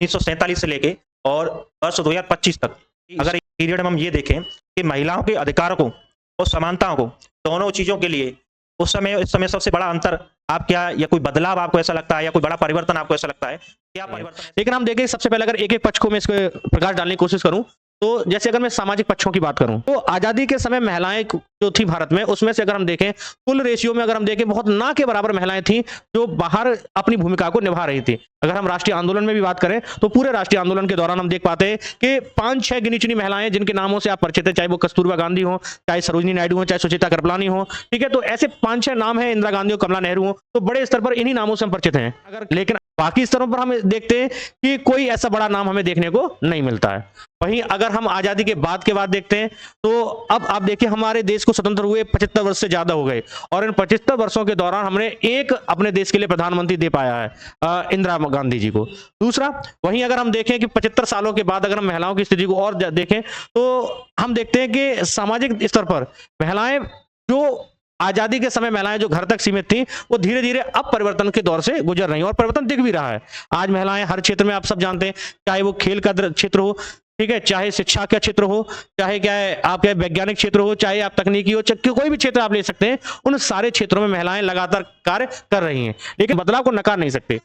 1947 से लेके और वर्ष 2025 तक अगर एक पीरियड में हम ये देखें कि महिलाओं के अधिकारों को और समानताओं को दोनों चीजों के लिए उस समय इस समय सबसे बड़ा अंतर आप क्या या कोई बदलाव आपको ऐसा लगता है या कोई बड़ा परिवर्तन आपको ऐसा लगता है क्या परिवर्तन? लेकिन हम देखें सबसे पहले अगर एक एक पक्ष को मैं इसको प्रकाश डालने की कोशिश करूं तो जैसे अगर मैं सामाजिक पक्षों की बात करूं तो आजादी के समय महिलाएं जो थी भारत में उसमें से अगर हम देखें कुल रेशियो में अगर हम देखें बहुत ना के बराबर महिलाएं थी जो बाहर अपनी भूमिका को निभा रही थी। अगर हम राष्ट्रीय आंदोलन में भी बात करें तो पूरे राष्ट्रीय आंदोलन के दौरान हम देख पाते हैं कि 5-6 गिनी चुनी महिलाएं जिनके नामों से आप परिचित हैं, चाहे वो कस्तूरबा गांधी हो, चाहे सरोजिनी नायडू हो, चाहे सुचिता कृपलानी हो, ठीक है, तो ऐसे 5-6 नाम है, इंदिरा गांधी हो, कमला नेहरू हो, तो बड़े स्तर पर इन्हीं नामों से हम परिचित हैं। अगर लेकिन बाकी स्तरों पर हम देखते हैं कि कोई ऐसा बड़ा नाम हमें देखने को नहीं मिलता है। वहीं अगर हम आजादी के बाद देखते हैं तो अब आप देखिए हमारे देश को स्वतंत्र हुए 75 वर्ष से ज्यादा हो गए और इन 75 वर्षों के दौरान हमने एक अपने देश के लिए प्रधानमंत्री दे पाया है, इंदिरा गांधी जी को। दूसरा, वहीं अगर हम देखें कि 75 सालों के बाद अगर हम महिलाओं की स्थिति को और देखें तो हम देखते हैं कि सामाजिक स्तर पर महिलाएं जो आजादी के समय महिलाएं जो घर तक सीमित थी वो धीरे धीरे अब परिवर्तन के दौर से गुजर रही हैं और परिवर्तन दिख भी रहा है। आज महिलाएं हर क्षेत्र में आप सब जानते हैं, चाहे वो खेल का क्षेत्र हो, ठीक है, चाहे शिक्षा का क्षेत्र हो, चाहे क्या है आपके वैज्ञानिक क्षेत्र हो, चाहे आप तकनीकी हो, चाहे कोई भी क्षेत्र आप ले सकते हैं, उन सारे क्षेत्रों में महिलाएं लगातार कार्य कर रही हैं, लेकिन बदलाव को नकार नहीं सकते।